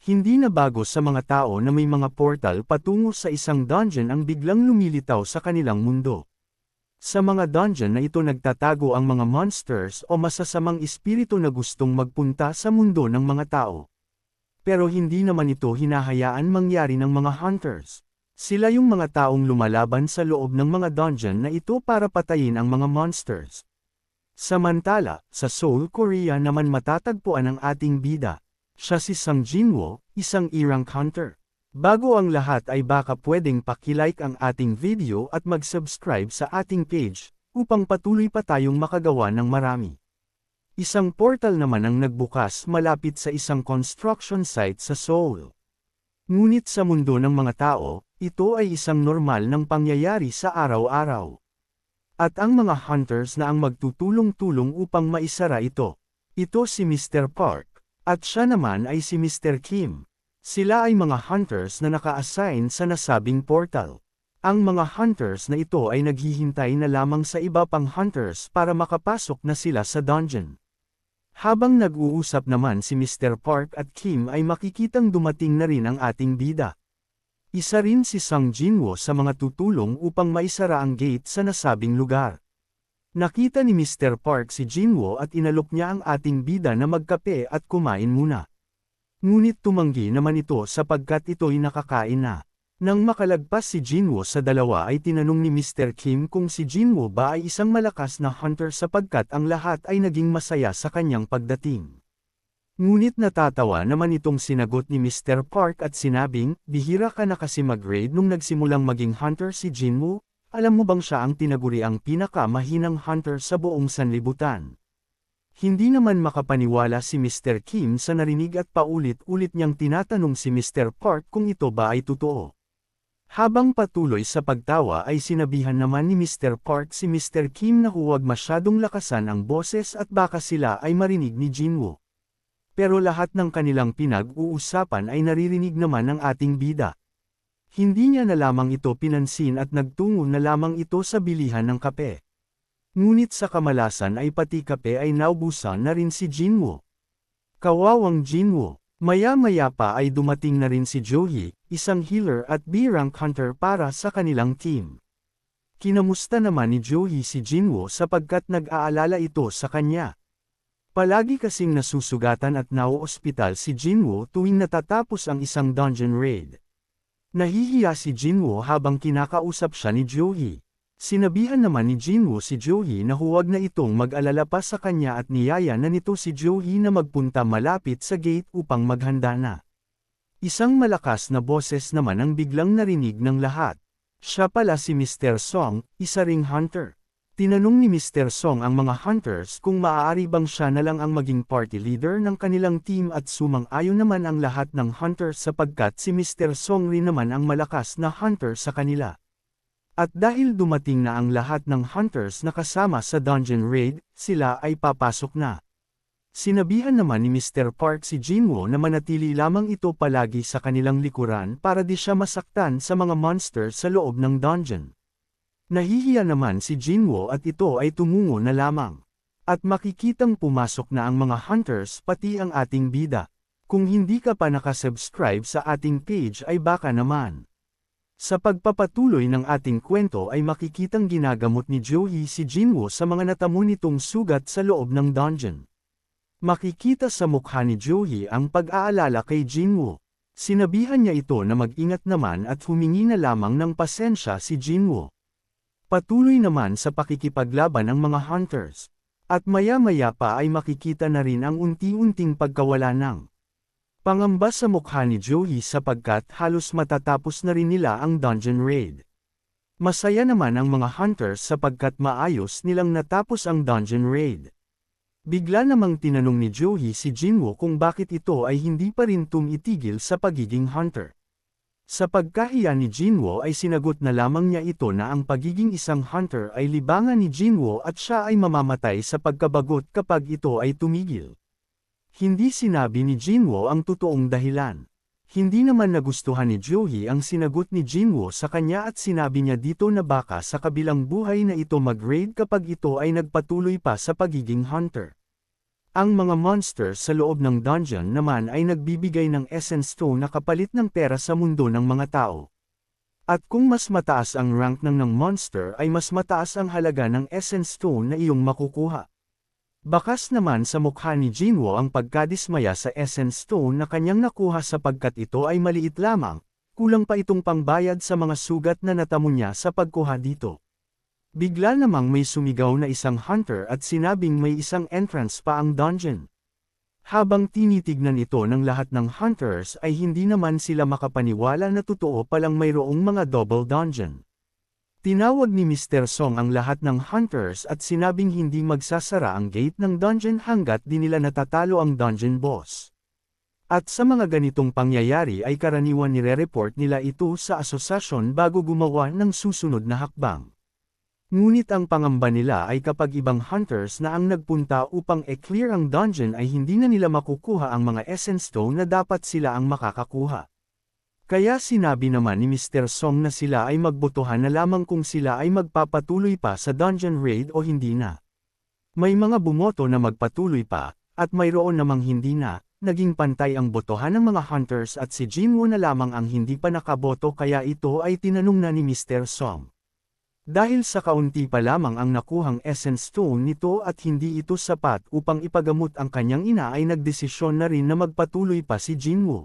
Hindi na bago sa mga tao na may mga portal patungo sa isang dungeon ang biglang lumilitaw sa kanilang mundo. Sa mga dungeon na ito nagtatago ang mga monsters o masasamang espiritu na gustong magpunta sa mundo ng mga tao. Pero hindi naman ito hinahayaan mangyari ng mga hunters. Sila yung mga taong lumalaban sa loob ng mga dungeon na ito para patayin ang mga monsters. Samantala, sa Seoul, Korea naman matatagpuan ang ating bida. Siya si Sang Jinwoo, isang E-rank hunter. Bago ang lahat ay baka pwedeng pakilike ang ating video at mag-subscribe sa ating page, upang patuloy pa tayong makagawa ng marami. Isang portal naman ang nagbukas malapit sa isang construction site sa Seoul. Ngunit sa mundo ng mga tao, ito ay isang normal ng pangyayari sa araw-araw. At ang mga hunters na ang magtutulong-tulong upang maisara ito. Ito si Mr. Park, at siya naman ay si Mr. Kim. Sila ay mga hunters na naka-assign sa nasabing portal. Ang mga hunters na ito ay naghihintay na lamang sa iba pang hunters para makapasok na sila sa dungeon. Habang nag-uusap naman si Mr. Park at Kim ay makikitang dumating na rin ang ating bida. Isa rin si Sang Jinwoo sa mga tutulong upang maisara ang gate sa nasabing lugar. Nakita ni Mr. Park si Jinwoo at inalok niya ang ating bida na magkape at kumain muna. Ngunit tumanggi naman ito sapagkat ito'y nakakain na. Nang makalagpas si Jinwoo sa dalawa ay tinanong ni Mr. Kim kung si Jinwoo ba ay isang malakas na hunter sapagkat ang lahat ay naging masaya sa kanyang pagdating. Ngunit natatawa naman itong sinagot ni Mr. Park at sinabing, bihira ka na kasi mag-raid nung nagsimulang maging hunter si Jinwoo, alam mo bang siya ang tinaguri ang pinakamahinang hunter sa buong sanlibutan? Hindi naman makapaniwala si Mr. Kim sa narinig at paulit-ulit niyang tinatanong si Mr. Park kung ito ba ay totoo. Habang patuloy sa pagtawa ay sinabihan naman ni Mr. Park si Mr. Kim na huwag masyadong lakasan ang boses at baka sila ay marinig ni Jinwoo. Pero lahat ng kanilang pinag-uusapan ay naririnig naman ng ating bida. Hindi niya na lamang ito pinansin at nagtungo na lamang ito sa bilihan ng kape. Ngunit sa kamalasan ay pati kape ay naubusan na rin si Jinwoo. Kawawang Jinwoo. Maya-maya pa ay dumating na rin si Joey, isang healer at B-rank hunter para sa kanilang team. Kinamusta naman ni Joey si Jinwoo sapagkat nag-aalala ito sa kanya. Palagi kasing nasusugatan at nauospital si Jinwoo tuwing natatapos ang isang dungeon raid. Nahihiya si Jinwoo habang kinakausap siya ni Joey. Sinabihan naman ni Jinwoo si Joey na huwag na itong mag-alala pa sa kanya at niyaya na nito si Joey na magpunta malapit sa gate upang maghanda na. Isang malakas na boses naman ang biglang narinig ng lahat. Siya pala si Mr. Song, isa ring hunter. Tinanong ni Mr. Song ang mga hunters kung maaari bang siya na lang ang maging party leader ng kanilang team at sumang-ayon naman ang lahat ng hunters sapagkat si Mr. Song rin naman ang malakas na hunter sa kanila. At dahil dumating na ang lahat ng hunters na kasama sa dungeon raid, sila ay papasok na. Sinabihan naman ni Mr. Park si Jinwoo na manatili lamang ito palagi sa kanilang likuran para di siya masaktan sa mga monsters sa loob ng dungeon. Nahihiya naman si Jinwoo at ito ay tumungo na lamang. At makikitang pumasok na ang mga hunters pati ang ating bida. Kung hindi ka pa nakasubscribe sa ating page ay baka naman. Sa pagpapatuloy ng ating kwento ay makikitang ginagamot ni Joey si Jinwoo sa mga natamo nitong sugat sa loob ng dungeon. Makikita sa mukha ni Joey ang pag-aalala kay Jinwoo. Sinabihan niya ito na mag-ingat naman at humingi na lamang ng pasensya si Jinwoo. Patuloy naman sa pakikipaglaban ang mga hunters. At maya-maya pa ay makikita na rin ang unti-unting pagkawala ng pangamba sa mukha ni Joey sapagkat halos matatapos na rin nila ang dungeon raid. Masaya naman ang mga hunters sapagkat maayos nilang natapos ang dungeon raid. Bigla namang tinanong ni Joey si Jinwoo kung bakit ito ay hindi pa rin tumitigil sa pagiging hunter. Sa pagkahiya ni Jinwoo ay sinagot na lamang niya ito na ang pagiging isang hunter ay libangan ni Jinwoo at siya ay mamamatay sa pagkabagot kapag ito ay tumigil. Hindi sinabi ni Jinwoo ang totoong dahilan. Hindi naman nagustuhan ni Joey ang sinagot ni Jinwoo sa kanya at sinabi niya dito na baka sa kabilang buhay na ito mag-raid kapag ito ay nagpatuloy pa sa pagiging hunter. Ang mga monster sa loob ng dungeon naman ay nagbibigay ng Essence Stone na kapalit ng pera sa mundo ng mga tao. At kung mas mataas ang rank ng monster ay mas mataas ang halaga ng Essence Stone na iyong makukuha. Bakas naman sa mukha ni Jinwoo ang pagkadismaya sa Essence Stone na kanyang nakuha sapagkat ito ay maliit lamang, kulang pa itong pangbayad sa mga sugat na natamo niya sa pagkuha dito. Bigla namang may sumigaw na isang hunter at sinabing may isang entrance pa ang dungeon. Habang tinitignan ito ng lahat ng hunters ay hindi naman sila makapaniwala na totoo palang mayroong mga double dungeon. Tinawag ni Mr. Song ang lahat ng hunters at sinabing hindi magsasara ang gate ng dungeon hanggat di nila natatalo ang dungeon boss. At sa mga ganitong pangyayari ay karaniwan nire-report nila ito sa asosasyon bago gumawa ng susunod na hakbang. Ngunit ang pangamba nila ay kapag ibang hunters na ang nagpunta upang i-clear ang dungeon ay hindi na nila makukuha ang mga Essence Stone na dapat sila ang makakakuha. Kaya sinabi naman ni Mr. Song na sila ay magbotohan na lamang kung sila ay magpapatuloy pa sa dungeon raid o hindi na. May mga bumoto na magpatuloy pa, at mayroon namang hindi na. Naging pantay ang botohan ng mga hunters at si Jinwoo na lamang ang hindi pa nakaboto kaya ito ay tinanong na ni Mr. Song. Dahil sa kaunti pa lamang ang nakuhang Essence Stone nito at hindi ito sapat upang ipagamot ang kanyang ina ay nagdesisyon na rin na magpatuloy pa si Jinwoo.